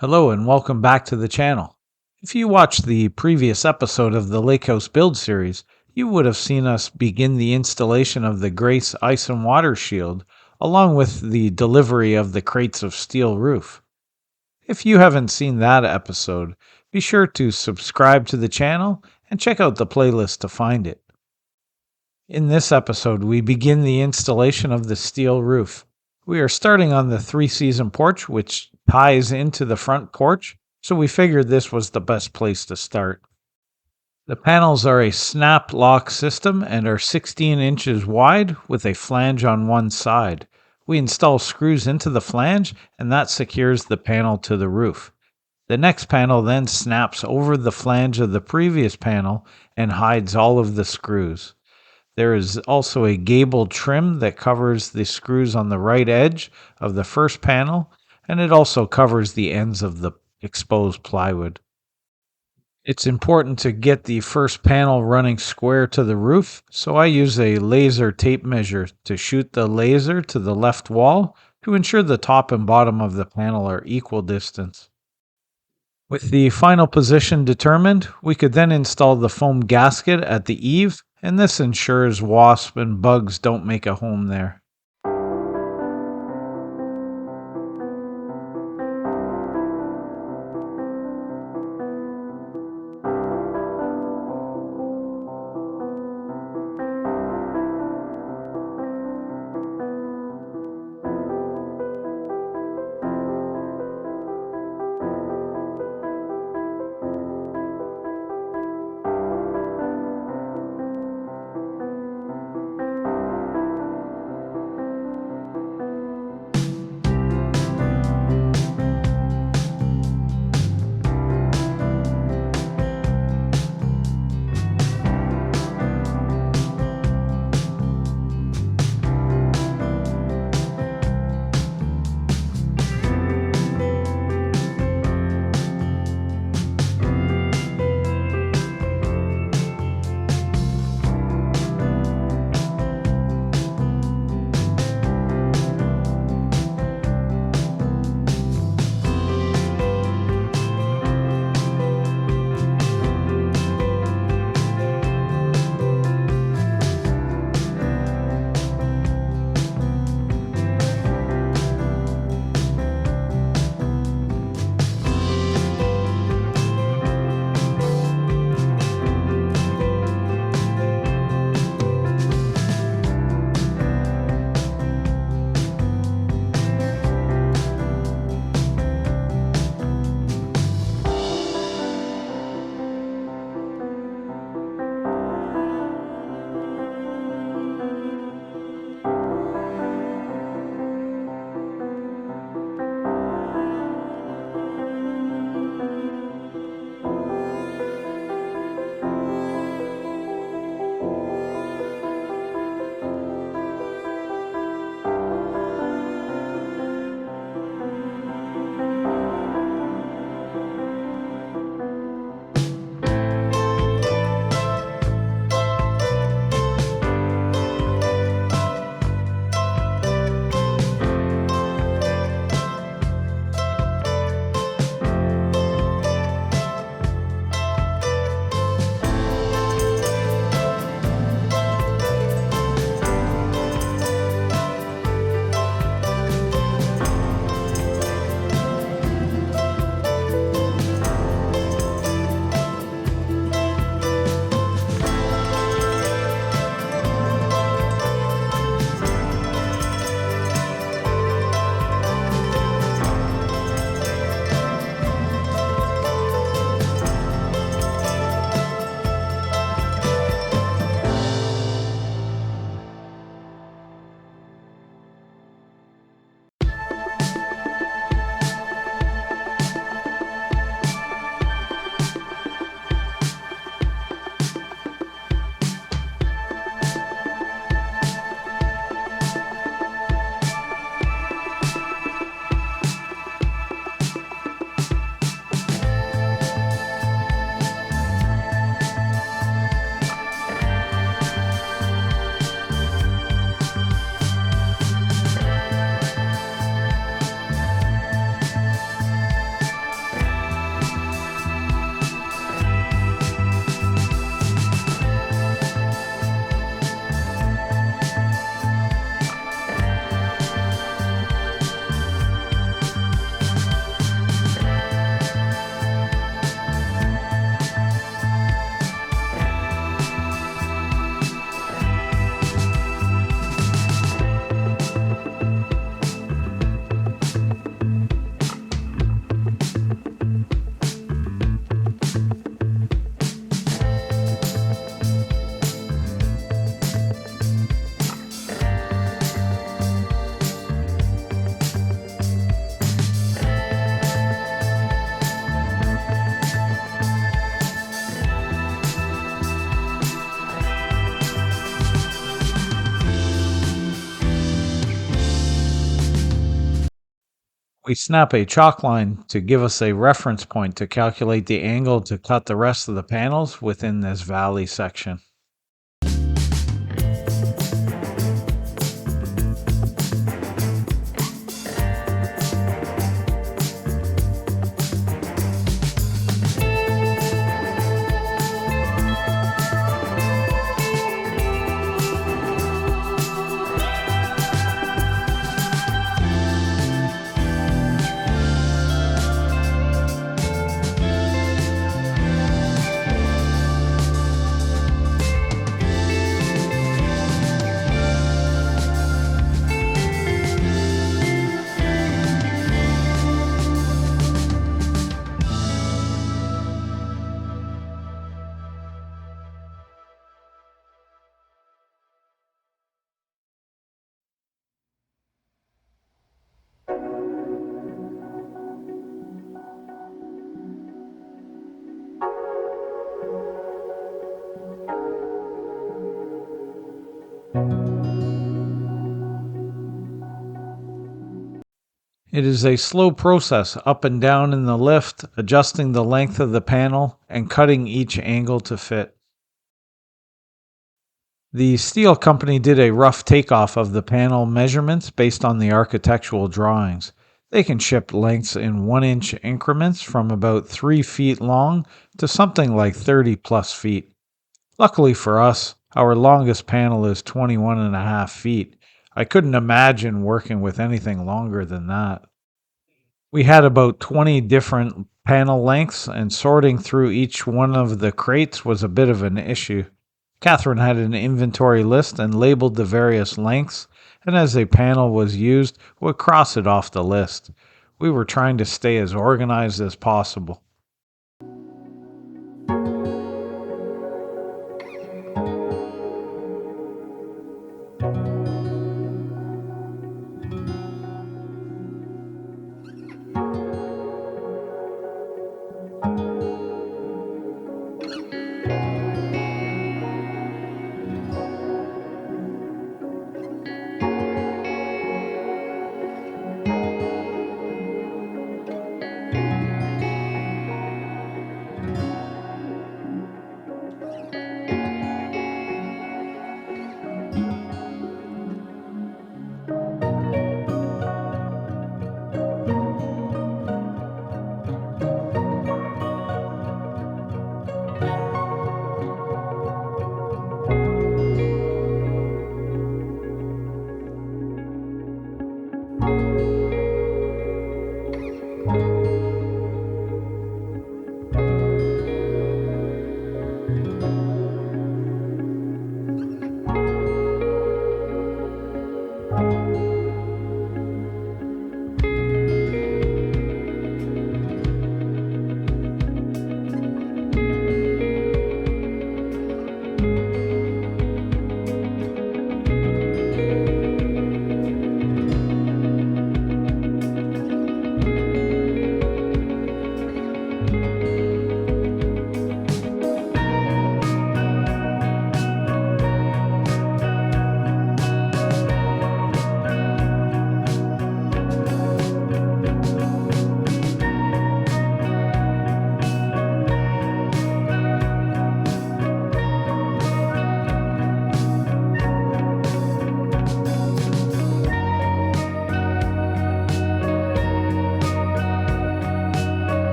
Hello and welcome back to the channel. If you watched the previous episode of the Lakehouse Build series, you would have seen us begin the installation of the Grace Ice and Water Shield, along with the delivery of the crates of steel roof. If you haven't seen that episode, be sure to subscribe to the channel and check out the playlist to find it. In this episode, we begin the installation of the steel roof. We are starting on the 3-season porch, which ties into the front porch, so we figured this was the best place to start. The panels are a snap lock system and are 16 inches wide with a flange on one side. We install screws into the flange and that secures the panel to the roof. The next panel then snaps over the flange of the previous panel and hides all of the screws. There is also a gable trim that covers the screws on the right edge of the first panel, and it also covers the ends of the exposed plywood. It's important to get the first panel running square to the roof, so I use a laser tape measure to shoot the laser to the left wall to ensure the top and bottom of the panel are equal distance. With the final position determined, we could then install the foam gasket at the eave, and this ensures wasps and bugs don't make a home there. We snap a chalk line to give us a reference point to calculate the angle to cut the rest of the panels within this valley section. It is a slow process up and down in the lift, adjusting the length of the panel and cutting each angle to fit. The steel company did a rough takeoff of the panel measurements based on the architectural drawings. They can ship lengths in 1-inch increments from about 3 feet long to something like 30 plus feet. Luckily for us, our longest panel is 21.5 feet. I couldn't imagine working with anything longer than that. We had about 20 different panel lengths, and sorting through each one of the crates was a bit of an issue. Catherine had an inventory list and labeled the various lengths, and as a panel was used, would cross it off the list. We were trying to stay as organized as possible.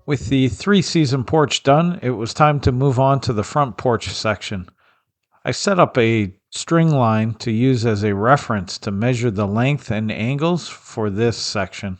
With the 3-season porch done, it was time to move on to the front porch section. I set up a string line to use as a reference to measure the length and angles for this section.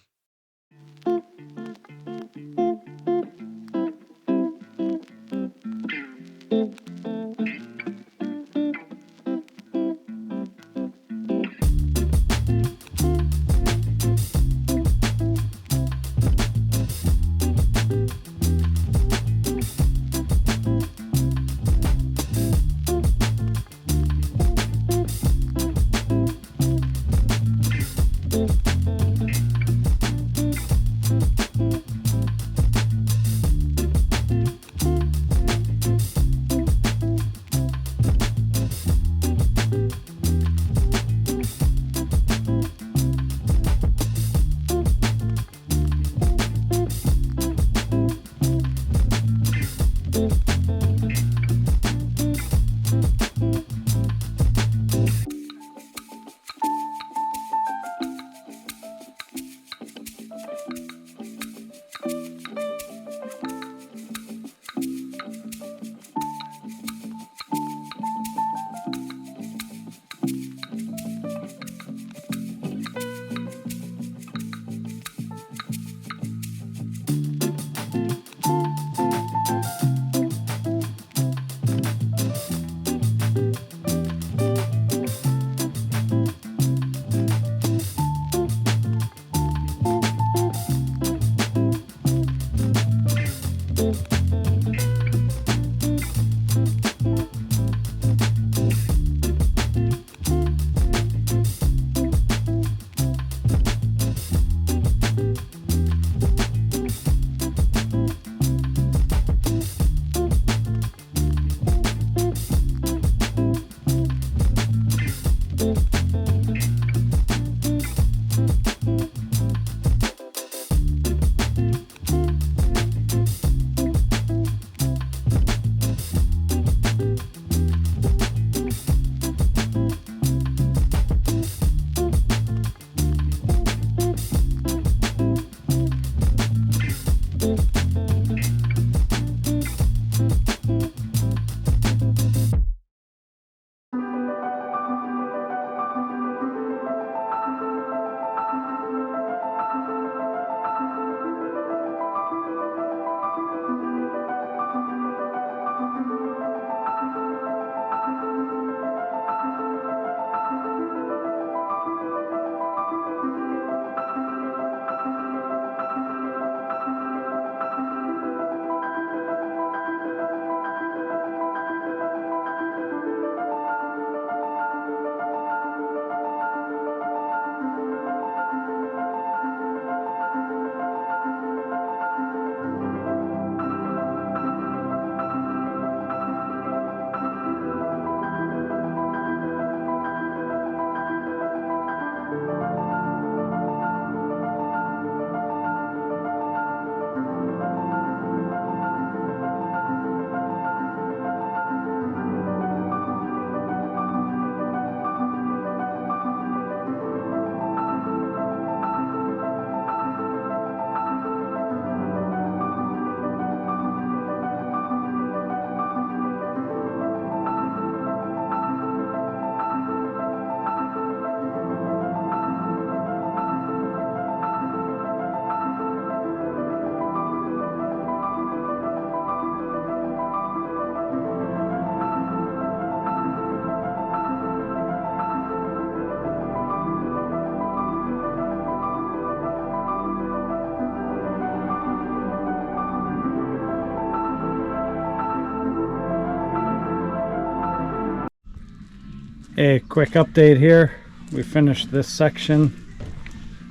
A quick update here. We finished this section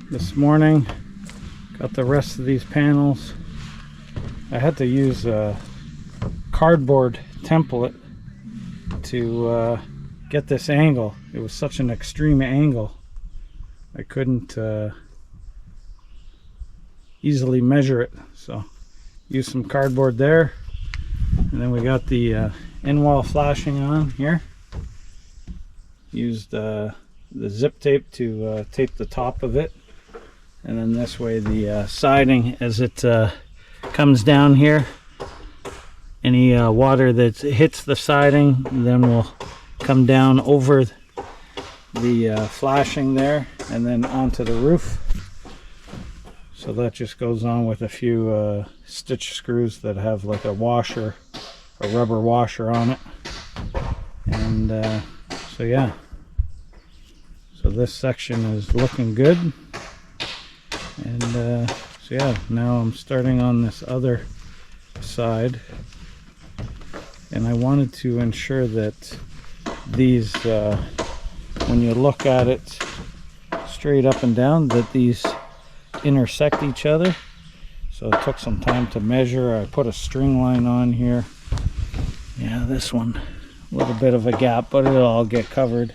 this morning. Got the rest of these panels. I had to use a cardboard template to get this angle. It was such an extreme angle. I couldn't easily measure it. So use some cardboard there. And then we got the in-wall flashing on here. Used the zip tape to tape the top of it, and then this way the siding, as it comes down here, any water that hits the siding then will come down over the flashing there and then onto the roof. So that just goes on with a few stitch screws that have like a washer, a rubber washer on it. And so yeah, so this section is looking good. And so yeah, now I'm starting on this other side, and I wanted to ensure that these when you look at it straight up and down, that these intersect each other. So it took some time to measure. I put a string line on here. Yeah, this one, a little bit of a gap, but it'll all get covered.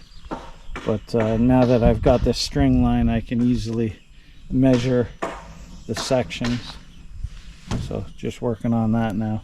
But now that I've got this string line, I can easily measure the sections. So just working on that now.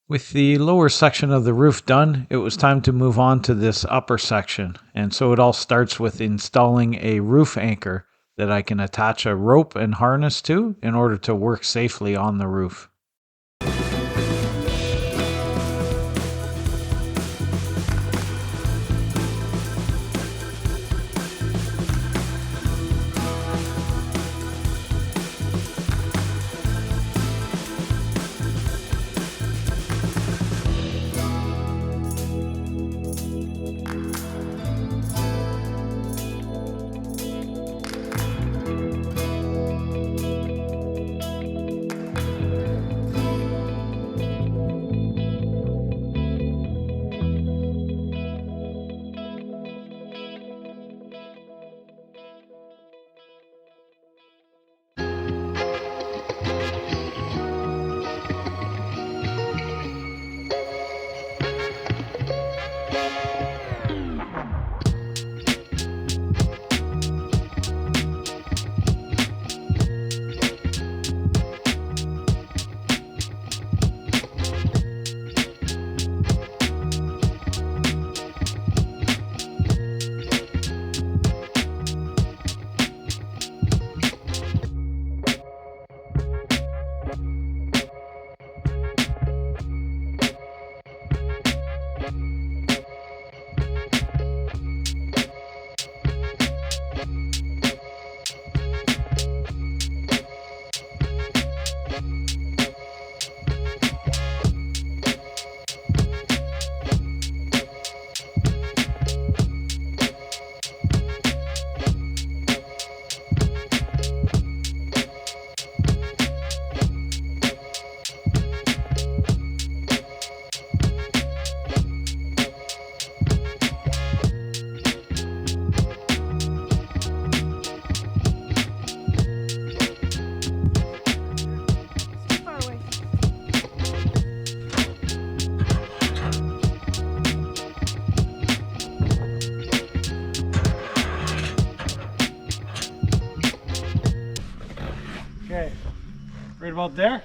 With the lower section of the roof done, it was time to move on to this upper section. And so it all starts with installing a roof anchor that I can attach a rope and harness to in order to work safely on the roof. Okay, right about there.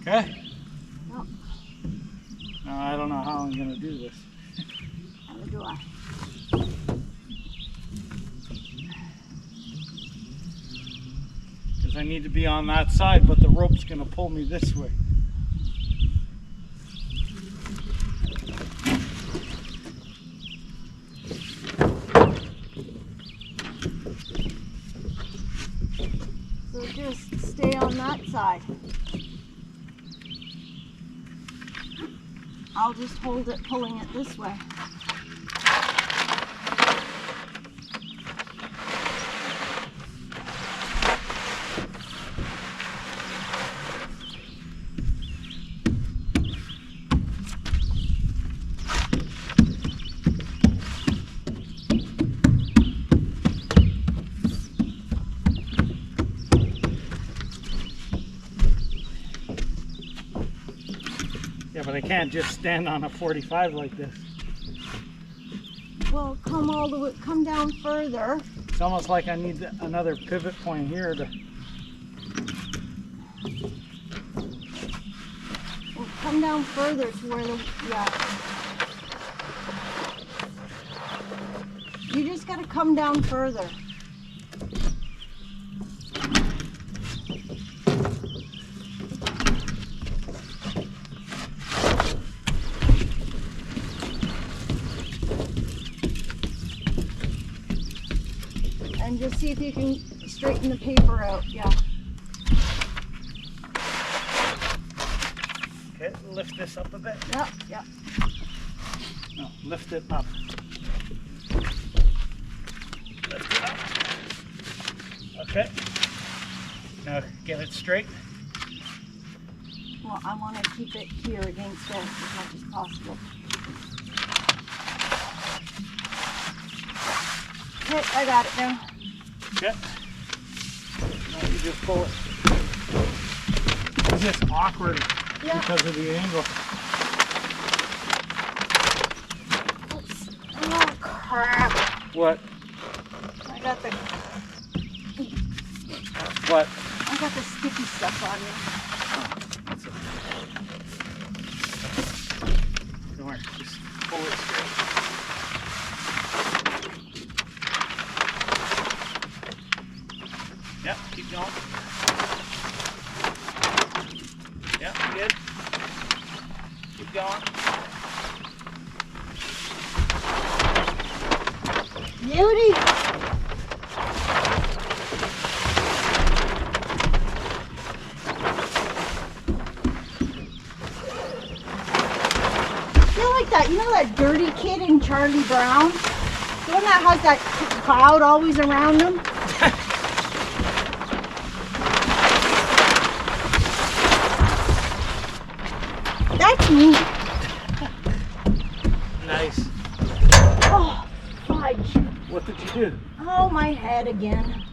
Okay? No. Now I don't know how I'm going to do this. Neither do I. Because I need to be on that side, but the rope's going to pull me this way. So just stay on that side. I'll just hold it, pulling it this way. Yeah, but I can't just stand on a 45 like this. Well, come all the way, come down further. It's almost like I need another pivot point here to... Well, come down further to where the, yeah. You just gotta come down further. And just see if you can straighten the paper out, yeah. Okay, lift this up a bit. Yep, yep. No, lift it up. Lift it up. Okay. Now get it straight. Well, I want to keep it here against this as much as possible. Okay, I got it now. Okay. Now you just pull it. It's just awkward because of the angle. Oops. Oh, crap. What? I got the What? sticky stuff on me. Don't worry, just pull it straight. Yep, keep going. Yep, good. Keep going. Beauty! I feel like that, you know that dirty kid in Charlie Brown? The one that has that cloud always around him? me. Nice. Oh, fudge. What did you do? Oh, my head again.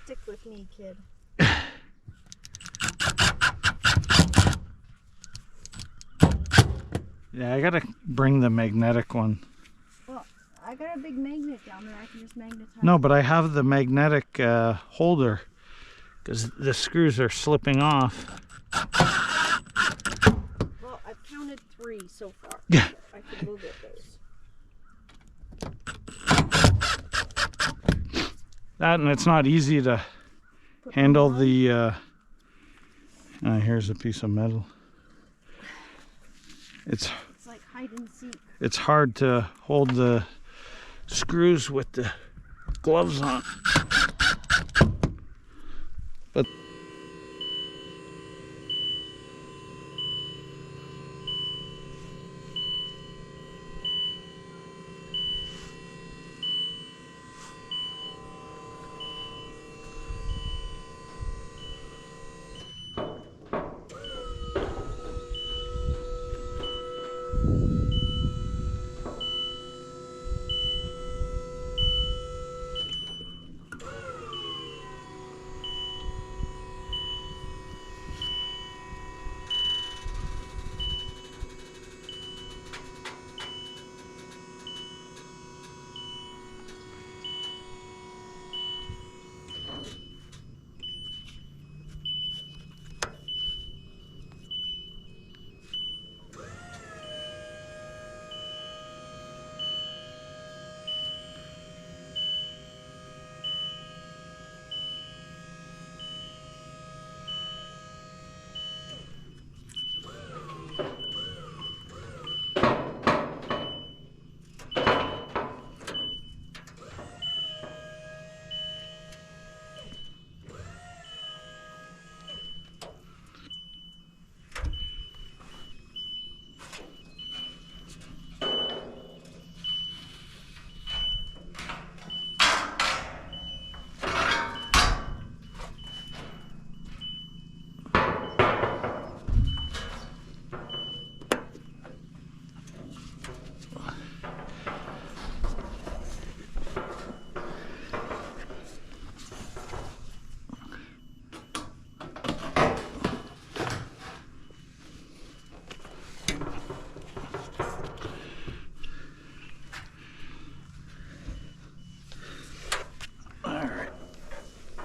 Stick with me, kid. Yeah, I gotta bring the magnetic one. Well, I got a big magnet down there. I can just magnetize. No, but I have the magnetic holder because the screws are slipping off. Well, I've counted 3 so far. Yeah. So I could go get those. That, and it's not easy to handle the here's a piece of metal. It's like hide and seek. It's hard to hold the screws with the gloves on. But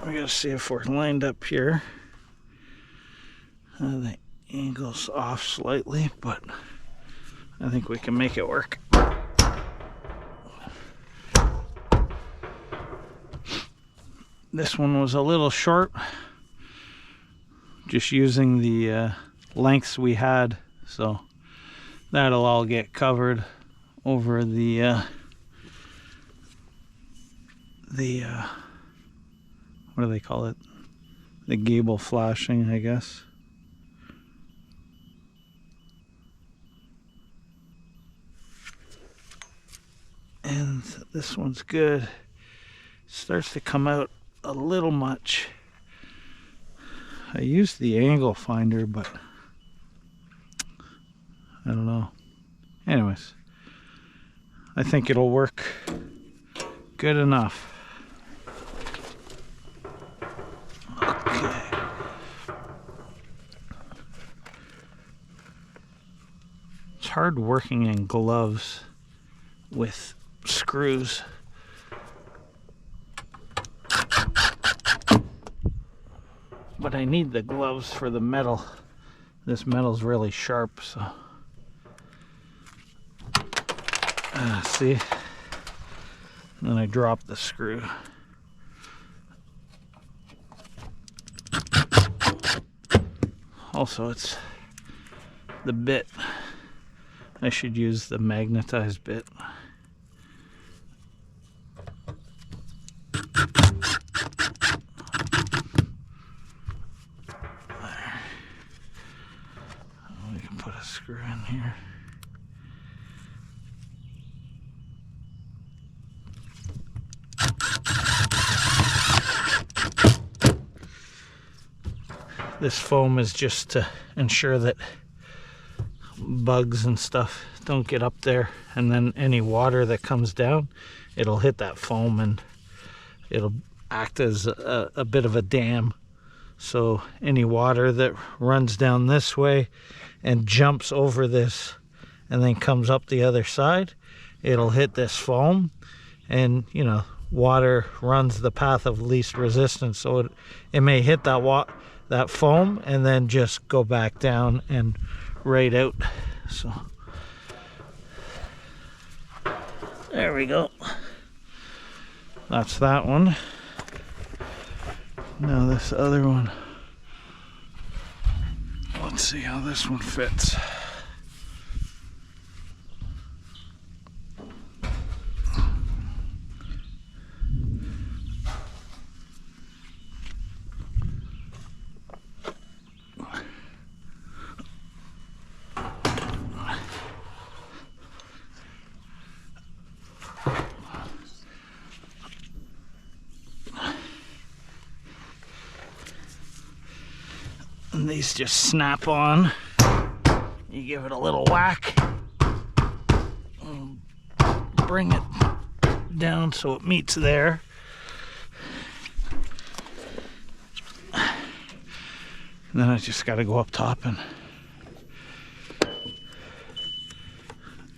we gotta see if we're lined up here. The angle's off slightly, but I think we can make it work. This one was a little short, just using the lengths we had, so that'll all get covered over the what do they call it? The gable flashing, I guess. And this one's good. Starts to come out a little much. I used the angle finder, but I don't know. Anyways, I think it'll work good enough. Okay. It's hard working in gloves with screws. but I need the gloves for the metal. This metal's really sharp, so see, and then I drop the screw. Also, it's the bit. I should use the magnetized bit. We can put a screw in here. This foam is just to ensure that bugs and stuff don't get up there, and then any water that comes down, it'll hit that foam and it'll act as a bit of a dam. So any water that runs down this way and jumps over this and then comes up the other side, it'll hit this foam, and you know, water runs the path of least resistance, so it may hit that foam and then just go back down and right out. So there we go. That's that one. Now this other one, let's see how this one fits. And these just snap on. You give it a little whack, and bring it down so it meets there. And then I just got to go up top and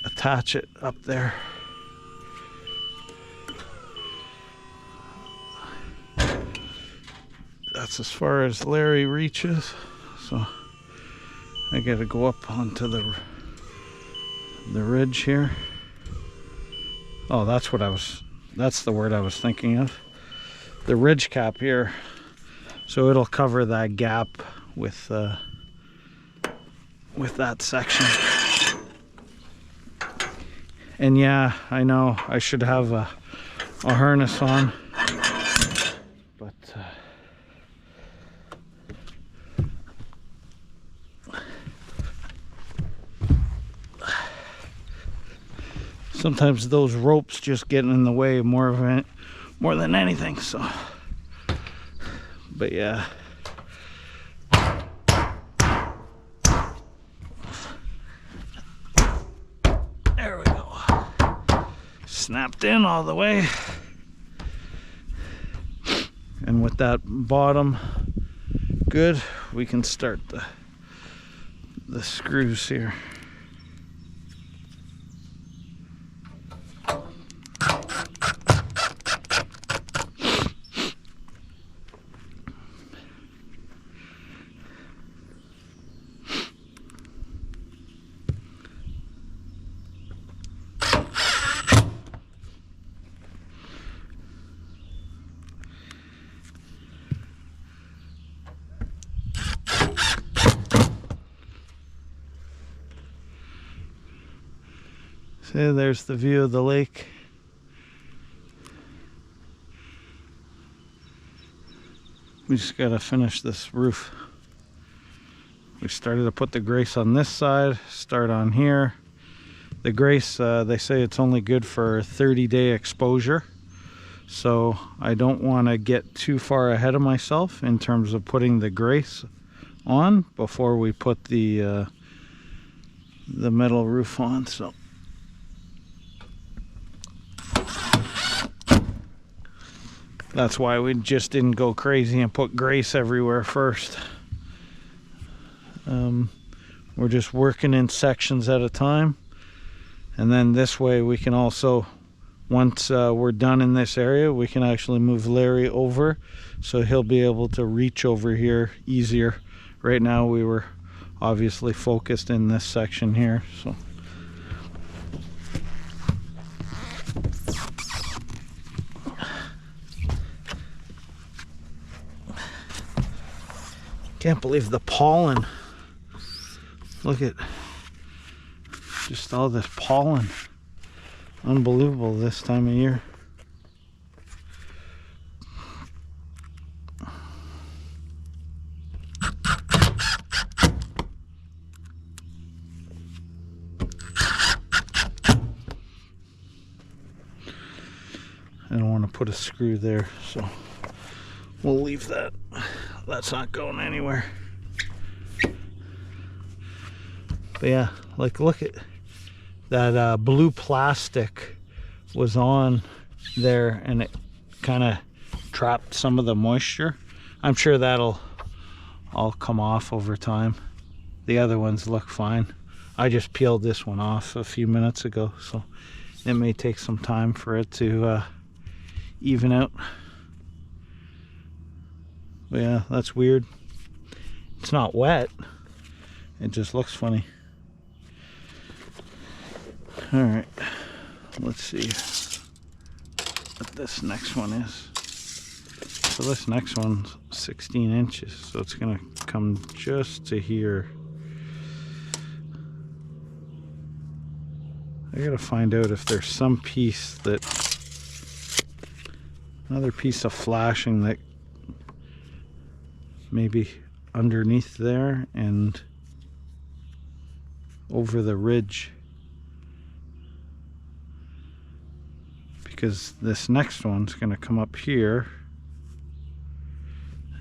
attach it up there. That's as far as Larry reaches, so I gotta go up onto the ridge here. Oh, that's the word I was thinking of. The ridge cap here. So it'll cover that gap with that section. And yeah, I know I should have a harness on, but sometimes those ropes just get in the way more than anything. So, but yeah. There we go. Snapped in all the way. And with that bottom good, we can start the screws here. See, there's the view of the lake. We just gotta finish this roof. We started to put the grace on this side, start on here. The grace, they say it's only good for 30-day exposure. So I don't want to get too far ahead of myself in terms of putting the grace on before we put the metal roof on. So that's why we just didn't go crazy and put grace everywhere first. We're just working in sections at a time, and then this way we can also, once we're done in this area, we can actually move Larry over so he'll be able to reach over here easier. Right now we were obviously focused in this section here, so can't believe the pollen. Look at just all this pollen. Unbelievable this time of year. I don't want to put a screw there, so we'll leave that. That's not going anywhere. But yeah, like look at that blue plastic was on there and it kind of trapped some of the moisture. I'm sure that'll all come off over time. The other ones look fine. I just peeled this one off a few minutes ago, so it may take some time for it to even out. But yeah, that's weird. It's not wet, it just looks funny. All right, let's see what this next one is. So this next one's 16 inches, so it's gonna come just to here. I gotta find out if there's some piece that, another piece of flashing that maybe underneath there and over the ridge, because this next one's going to come up here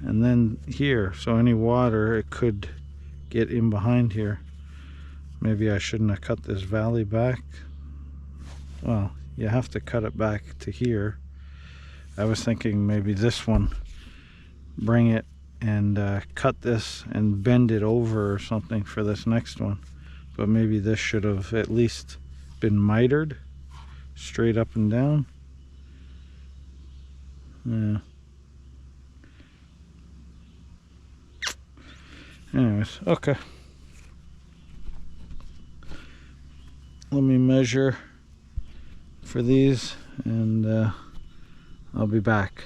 and then here, so any water it could get in behind here. Maybe I shouldn't have cut this valley back. Well, you have to cut it back to here. I was thinking maybe this one, bring it and cut this and bend it over or something for this next one. But maybe this should have at least been mitered straight up and down. Yeah. Anyways, okay. Let me measure for these and I'll be back.